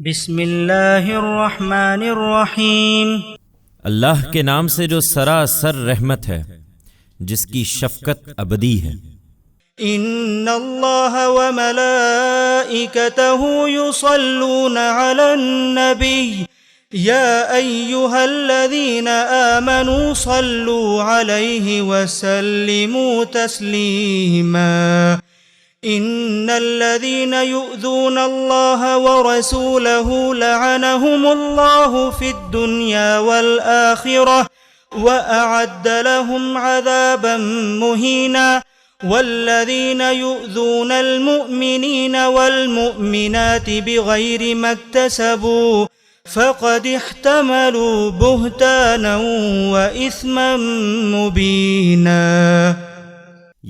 بسم اللہ الرحمن الرحیم۔ اللہ کے نام سے جو سراسر رحمت ہے، جس کی شفقت ابدی ہے۔ ان اللہ وملائکتہ یصلون علی النبی یا ایہا الذین آمنوا صلوا علیہ وسلموا تسلیما۔ ان الذين يؤذون الله ورسوله لعنهم الله في الدنيا والآخرة وأعد لهم عذابا مهينا والذين يؤذون المؤمنين والمؤمنات بغير ما اكتسبوا فقد احتملوا بهتانا وإثما مبينا۔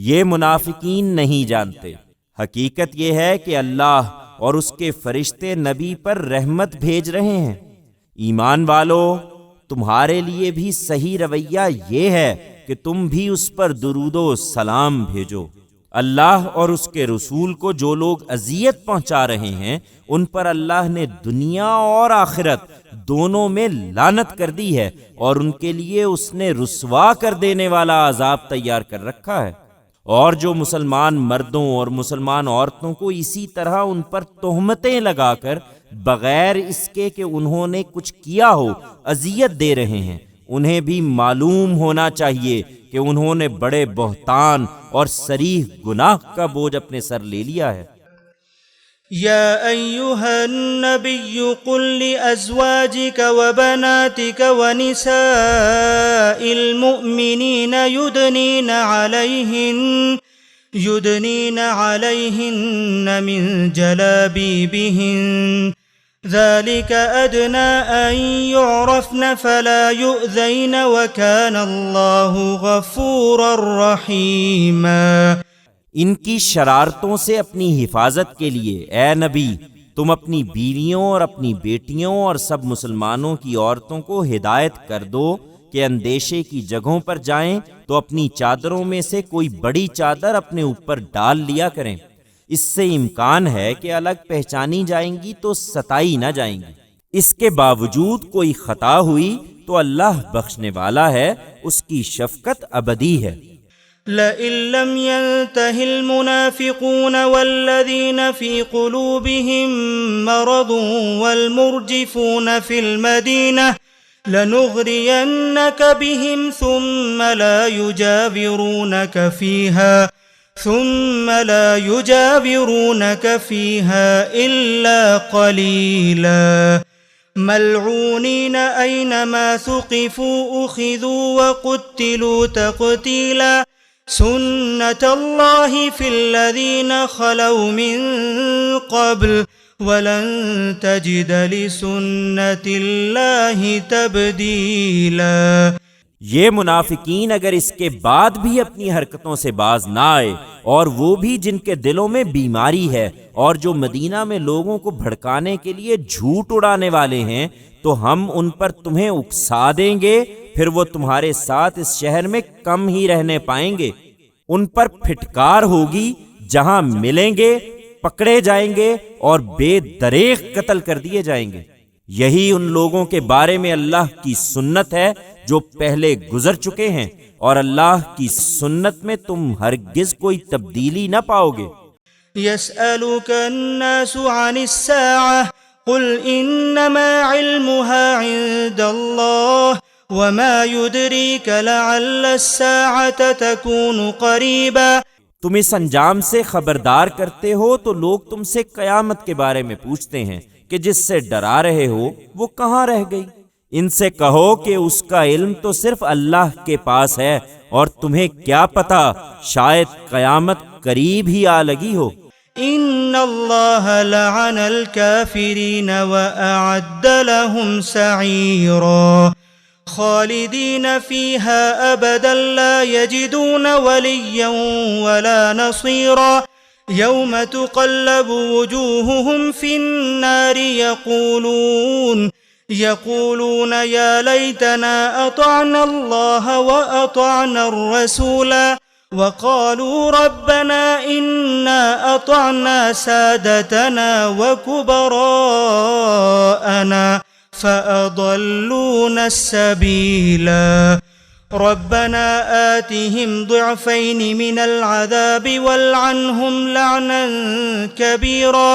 یہ منافقین نہیں جانتے، حقیقت یہ ہے کہ اللہ اور اس کے فرشتے نبی پر رحمت بھیج رہے ہیں۔ ایمان والو، تمہارے لیے بھی صحیح رویہ یہ ہے کہ تم بھی اس پر درود و سلام بھیجو۔ اللہ اور اس کے رسول کو جو لوگ اذیت پہنچا رہے ہیں، ان پر اللہ نے دنیا اور آخرت دونوں میں لعنت کر دی ہے، اور ان کے لیے اس نے رسوا کر دینے والا عذاب تیار کر رکھا ہے۔ اور جو مسلمان مردوں اور مسلمان عورتوں کو اسی طرح ان پر تہمتیں لگا کر بغیر اس کے کہ انہوں نے کچھ کیا ہو اذیت دے رہے ہیں، انہیں بھی معلوم ہونا چاہیے کہ انہوں نے بڑے بہتان اور صریح گناہ کا بوجھ اپنے سر لے لیا ہے۔ يا أيها النبي قل لأزواجك وبناتك ونساء المؤمنين يدنين عليهن من جلابيبهن ذلك أدنى أن يعرفن فلا يؤذين وكان الله غفورا رحيما۔ ان کی شرارتوں سے اپنی حفاظت کے لیے اے نبی، تم اپنی بیویوں اور اپنی بیٹیوں اور سب مسلمانوں کی عورتوں کو ہدایت کر دو کہ اندیشے کی جگہوں پر جائیں تو اپنی چادروں میں سے کوئی بڑی چادر اپنے اوپر ڈال لیا کریں، اس سے امکان ہے کہ الگ پہچانی جائیں گی تو ستائی نہ جائیں گی۔ اس کے باوجود کوئی خطا ہوئی تو اللہ بخشنے والا ہے، اس کی شفقت ابدی ہے۔ لئن لم ينته المنافقون والذين في قلوبهم مرض والمرجفون في المدينة لنغرينك بهم ثم لا يجاورونك فيها إلا قليلا ملعونين أينما ثقفوا أخذوا وقتلوا تقتيلا سنة الله في الذين خلوا من قبل ولن تجد لسنة الله تبديلا۔ یہ منافقین اگر اس کے بعد بھی اپنی حرکتوں سے باز نہ آئے، اور وہ بھی جن کے دلوں میں بیماری ہے اور جو مدینہ میں لوگوں کو بھڑکانے کے لیے جھوٹ اڑانے والے ہیں، تو ہم ان پر تمہیں اکسا دیں گے، پھر وہ تمہارے ساتھ اس شہر میں کم ہی رہنے پائیں گے۔ ان پر پھٹکار ہوگی، جہاں ملیں گے پکڑے جائیں گے اور بے دریغ قتل کر دیے جائیں گے۔ یہی ان لوگوں کے بارے میں اللہ کی سنت ہے جو پہلے گزر چکے ہیں، اور اللہ کی سنت میں تم ہرگز کوئی تبدیلی نہ پاؤ گے۔ يسألك الناس عن الساعة قل إنما علمها عند الله وما يدريك لعل الساعة تكون قريبا۔ تم اس انجام سے خبردار کرتے ہو تو لوگ تم سے قیامت کے بارے میں پوچھتے ہیں کہ جس سے ڈرا رہے ہو وہ کہاں رہ گئی؟ ان سے کہو کہ اس کا علم تو صرف اللہ کے پاس ہے، اور تمہیں کیا پتا، شاید قیامت قریب ہی آ لگی ہو۔ ان اللہ لعن الكافرین واعد لهم سعیرا خالدین فیها ابدا لا یجدون ولیا ولا نصیرا یوم تقلب وجوههم في النار يقولون يا ليتنا أطعنا الله وأطعنا الرسولا وقالوا ربنا إنا أطعنا سادتنا وكبراءنا فأضلونا السبيلا ربنا آتهم ضعفين من العذاب والعنهم لعنا كبيرا۔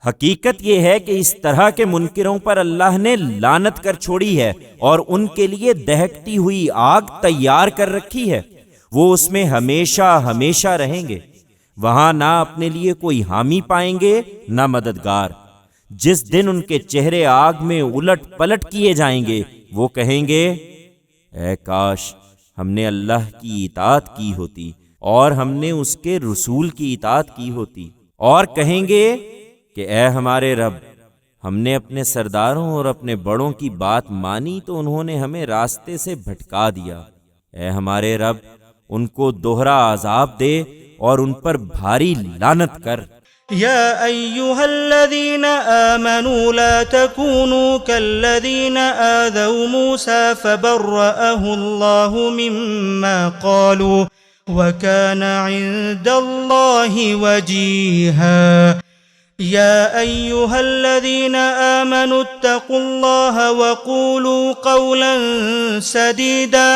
حقیقت یہ ہے کہ اس طرح کے منکروں پر اللہ نے لعنت کر چھوڑی ہے اور ان کے لیے دہکتی ہوئی آگ تیار کر رکھی ہے، وہ اس میں ہمیشہ ہمیشہ رہیں گے، وہاں نہ اپنے لیے کوئی حامی پائیں گے نہ مددگار۔ جس دن ان کے چہرے آگ میں الٹ پلٹ کیے جائیں گے، وہ کہیں گے اے کاش ہم نے اللہ کی اطاعت کی ہوتی اور ہم نے اس کے رسول کی اطاعت کی ہوتی، اور کہیں گے کہ اے ہمارے رب، ہم نے اپنے سرداروں اور اپنے بڑوں کی بات مانی تو انہوں نے ہمیں راستے سے بھٹکا دیا، اے ہمارے رب ان کو دوہرا عذاب دے اور ان پر بھاری لعنت کر۔ يا أيها الذين آمنوا لا تكونوا كالذين آذوا موسى فبرأه الله مما قالوا وكان عند الله وجيها يا أيها الذين آمنوا اتقوا الله وقولوا قولا سديدا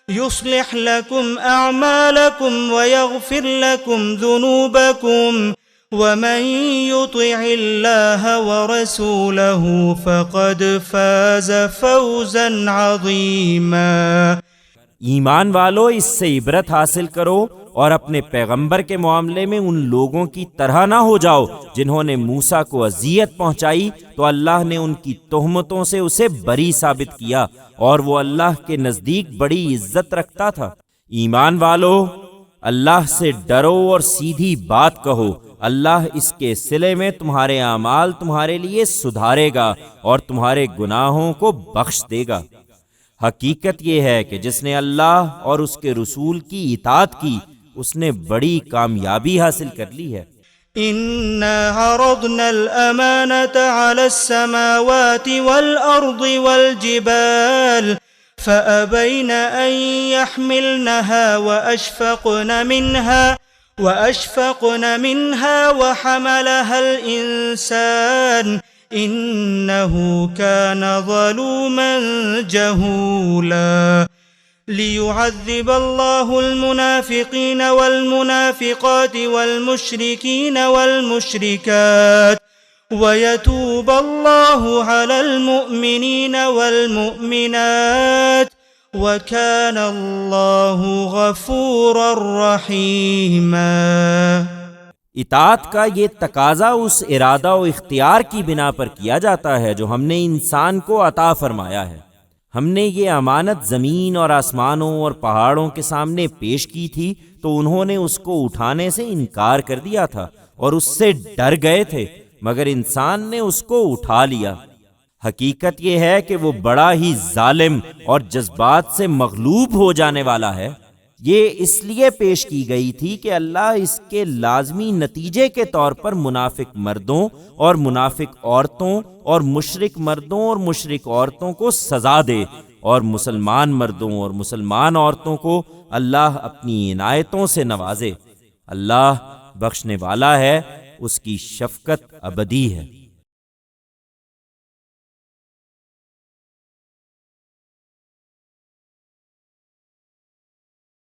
يصلح لكم أعمالكم ويغفر لكم ذنوبكم ومن يطع الله ورسوله فقد فاز فوزا عظيما۔ ایمان والو، اس سے عبرت حاصل کرو اور اپنے پیغمبر کے معاملے میں ان لوگوں کی طرح نہ ہو جاؤ جنہوں نے موسیٰ کو اذیت پہنچائی تو اللہ نے ان کی تہمتوں سے اسے بری ثابت کیا اور وہ اللہ کے نزدیک بڑی عزت رکھتا تھا۔ ایمان والو، اللہ سے ڈرو اور سیدھی بات کہو، اللہ اس کے صلے میں تمہارے اعمال تمہارے لیے سدھارے گا اور تمہارے گناہوں کو بخش دے گا۔ حقیقت یہ ہے کہ جس نے اللہ اور اس کے رسول کی اطاعت کی اس نے بڑی کامیابی حاصل کر لی ہے۔ إنا عرضنا الأمانة على السماوات والأرض والجبال فأبين أن يحملنها وأشفقن منها وحملها الإنسان إنه كان ظلوما جهولا ليعذب الله المنافقين والمنافقات والمشركين والمشركات ويتوب الله على المؤمنين والمؤمنات وَكَانَ اللَّهُ غَفُورًا رَحِيمًا۔ اطاعت کا یہ تقاضا اس ارادہ و اختیار کی بنا پر کیا جاتا ہے جو ہم نے انسان کو عطا فرمایا ہے۔ ہم نے یہ امانت زمین اور آسمانوں اور پہاڑوں کے سامنے پیش کی تھی تو انہوں نے اس کو اٹھانے سے انکار کر دیا تھا اور اس سے ڈر گئے تھے، مگر انسان نے اس کو اٹھا لیا۔ حقیقت یہ ہے کہ وہ بڑا ہی ظالم اور جذبات سے مغلوب ہو جانے والا ہے۔ یہ اس لیے پیش کی گئی تھی کہ اللہ اس کے لازمی نتیجے کے طور پر منافق مردوں اور منافق عورتوں اور مشرک مردوں اور مشرک عورتوں کو سزا دے، اور مسلمان مردوں اور مسلمان عورتوں کو اللہ اپنی عنایتوں سے نوازے۔ اللہ بخشنے والا ہے، اس کی شفقت ابدی ہے۔